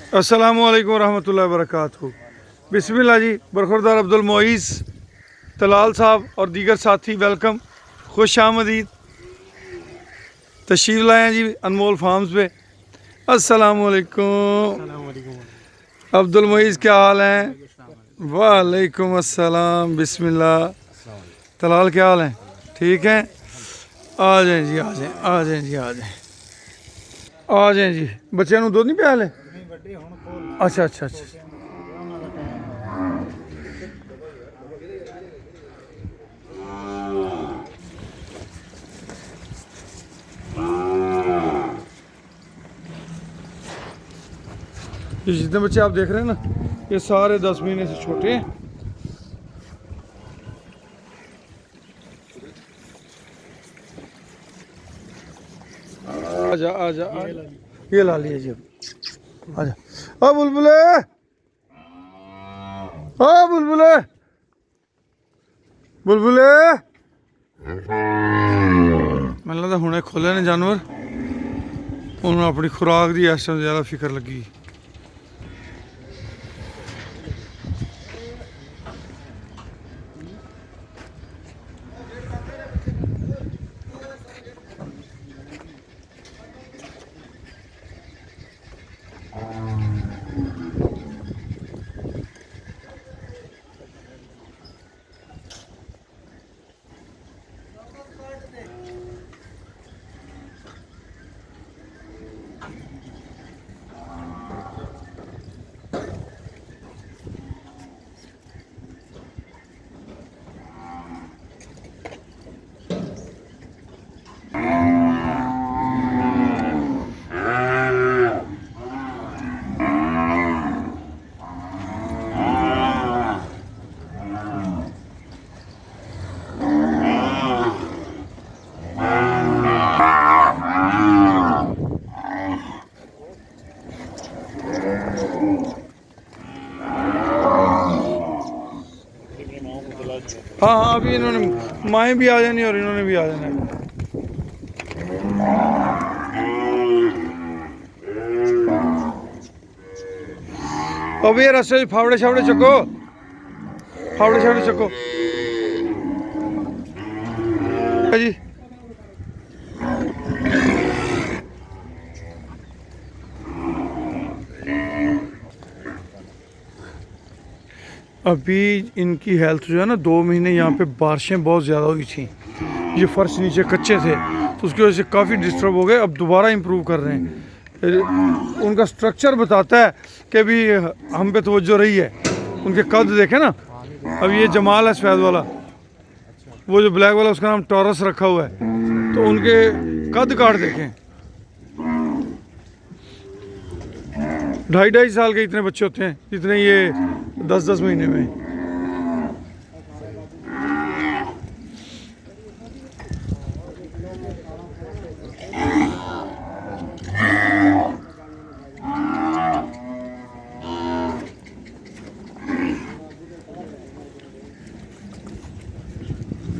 अस्सलामुअलैकुम रहमतुल्लाहि वबरकातुहू। बिस्मिल्लाह जी। बरखुरदार अब्दुल मोईस तलाल साहब और दीगर साथी वेलकम, खुश आमदीद, तशरीफ़ लाए हैं जी अनमोल फार्म्स पे। अस्सलामुअलैकुम। अब्दुल मोईस क्या हाल हैं? वालेकुम अस्सलाम। बिस्मिल्लाह। तलाल क्या हाल है? ठीक है। आ जाए जी, आ जाए, आ जाए जी, आ जाए, आ जाए जी। बच्चों को दुध नहीं पिया ले? अच्छा अच्छा अच्छा। ये जितने बच्चे आप देख रहे हैं ना, ये सारे 10 महीने से छोटे हैं। आजा आजा आजा, ये ला लिया जी। आजा। ओ बुलबुले, ओ बुलबुले, बुलबुले। मैंने लगता हुणे खोले ने जानवर, उन्होंने अपनी खुराक की इस टाइम ज़्यादा फिक्र लगी। हाँ हाँ, अभी इन्होंने माएँ भी आ जानी और इन्होंने भी आ जाना है। अभी ये रास्ते फावड़े शावड़े चको, फावड़े शावड़े चको जी। अभी इनकी हेल्थ जो है ना, 2 महीने यहाँ पे बारिशें बहुत ज़्यादा हुई थी, ये फर्श नीचे कच्चे थे तो उसकी वजह से काफ़ी डिस्टर्ब हो गए। अब दोबारा इम्प्रूव कर रहे हैं। उनका स्ट्रक्चर बताता है कि अभी हम पे तवज्जो रही है। उनके कद देखें ना। अब ये जमाल है सफ़ेद वाला, वो जो ब्लैक वाला उसका नाम टॉरस रखा हुआ है, तो उनके कद काट देखें। 2.5 साल के इतने बच्चे होते हैं जितने ये 10-10 महीने में।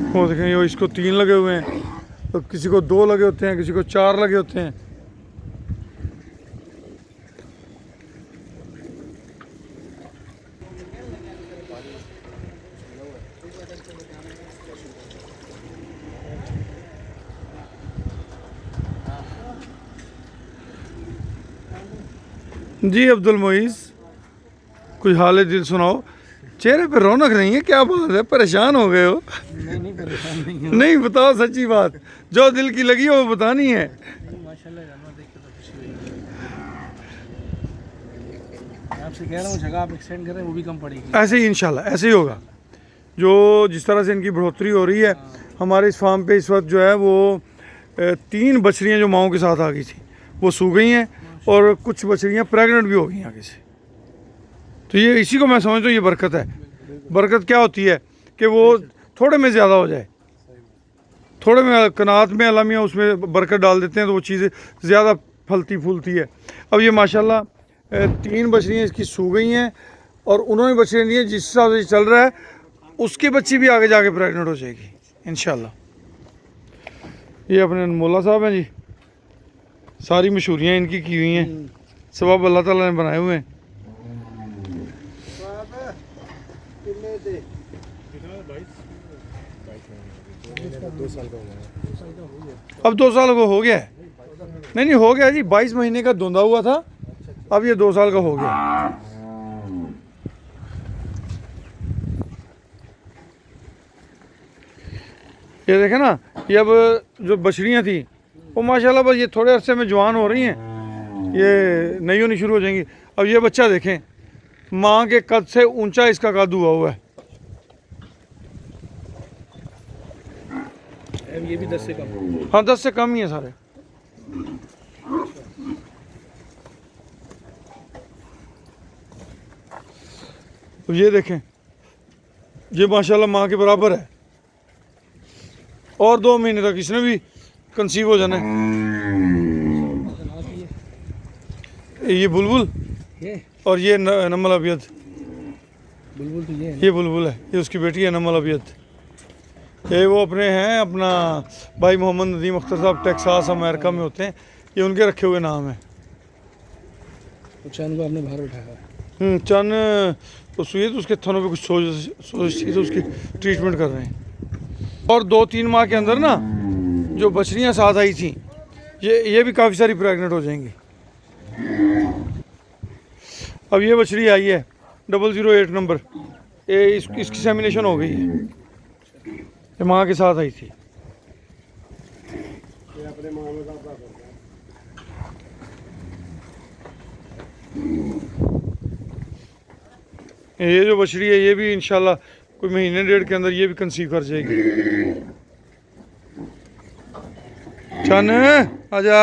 वो देखें, ये इसको 3 लगे हुए हैं, तो किसी को 2 लगे होते हैं, किसी को 4 लगे होते हैं। जी अब्दुल मोईस, कुछ हाल दिल सुनाओ। चेहरे पे रौनक नहीं है, क्या बात है? परेशान हो गए हो? नहीं परेशान नहीं हूँ। नहीं, बताओ सच्ची बात, जो दिल की लगी हो वो बतानी है। माशाल्लाह जानवर देख के तो खुशी हुई। मैं आपसे कह रहा हूँ जगह आप एक्सटेंड करें वो भी कम पड़ेगी। ऐसे ही इंशाल्लाह ऐसे ही होगा। जो जिस तरह से इनकी बढ़ोतरी हो रही है, हमारे इस फार्म पे इस वक्त जो है वो 3 बछड़ियाँ जो माओं के साथ आ गई थी वो सू गई हैं, और कुछ बछड़ियाँ प्रेग्नेंट भी हो गई आगे से। तो ये इसी को मैं समझता हूँ ये बरकत है। बरकत क्या होती है कि वो थोड़े में ज़्यादा हो जाए, थोड़े में कनात में अलामिया उसमें बरकत डाल देते हैं तो वो चीज़ें ज़्यादा फलती फूलती है। अब ये माशाल्लाह 3 बछड़ियाँ इसकी सू गई हैं, और उन्होंने बछड़ियाँ ली हैं। जिस हिसाब से चल रहा है उसकी बच्ची भी आगे जाके प्रेग्नेंट हो जाएगी इंशाल्लाह। ये अपने अनमोला साहब हैं जी, सारी मशहूरियाँ इनकी की हुई हैं। सबब अल्लाह ताला ने बनाए हुए हैं। अब 2 साल का हो गया है। नहीं हो गया जी, 22 महीने का धुंधा हुआ था, अब ये 2 साल का हो गया। ये देखे ना, ये अब जो बछड़ियाँ थी वो माशाल्लाह बस ये थोड़े अरसे में जवान हो रही हैं, ये नई होनी शुरू हो जाएंगी। अब ये बच्चा देखें, माँ के कद से ऊंचा इसका कद हुआ है। ये भी 10 से कम। हाँ 10 से कम ही है सारे। अब ये देखें, ये माशाल्लाह माँ के बराबर है, और 2 महीने तक इसने भी कंसीव हो जाना है। ये बुलबुल ये और ये नमल अबियद, बुलबुल तो ये बुलबुल है, ये उसकी बेटी है नमल अबियद। ये वो अपने हैं, अपना भाई मोहम्मद नदीम अख्तर साहब टेक्सास अमेरिका में होते हैं, ये उनके रखे हुए नाम है। चंद को आपने बाहर उठाया है। चन तो सुई तो उसके थनों पे कुछ सोच थी, तो उसकी ट्रीटमेंट कर रहे हैं। और 2-3 माह के अंदर ना जो बछड़ियाँ साथ आई थी, ये भी काफ़ी सारी प्रेग्नेंट हो जाएंगी। अब ये बछड़ी आई है 008 नंबर, ये इसकी सेमिनेशन हो गई है, ये माँ के साथ आई थी। ये जो बछड़ी है ये भी इंशाल्लाह कोई महीने 1.5 के अंदर ये भी कंसीव कर जाएगी। चन आजा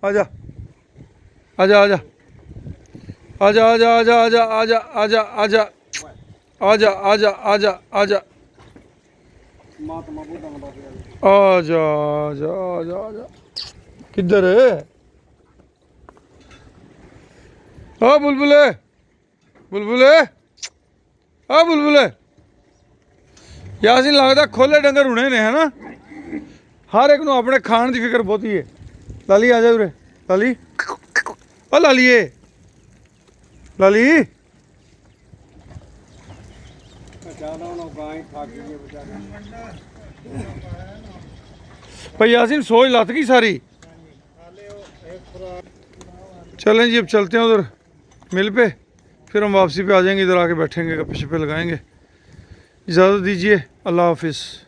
आजा आजा आजा आजा आजा आजा आजा आजा आजा आजा आजा आजा आजा आजा आजा आजा आजा आजा किधर है? हाँ बुलबुले बुलबुले, हाँ बुलबुले, यासीन लगता खोले डंगर होने ने है ना, हर एक नूं अपने खाण की फिक्र बहुती है। लाली आ जा उरे, लाली ओ लालीए लाली, भाई यासीन सोच लत गई सारी। चलें जी अब चलते हैं उधर मिल पे, फिर हम वापसी पे आ जाएंगे, इधर आके बैठेंगे, गप्पे शप्पे लगाएंगे। इजाज़त दीजिए, अल्लाह हाफिज़।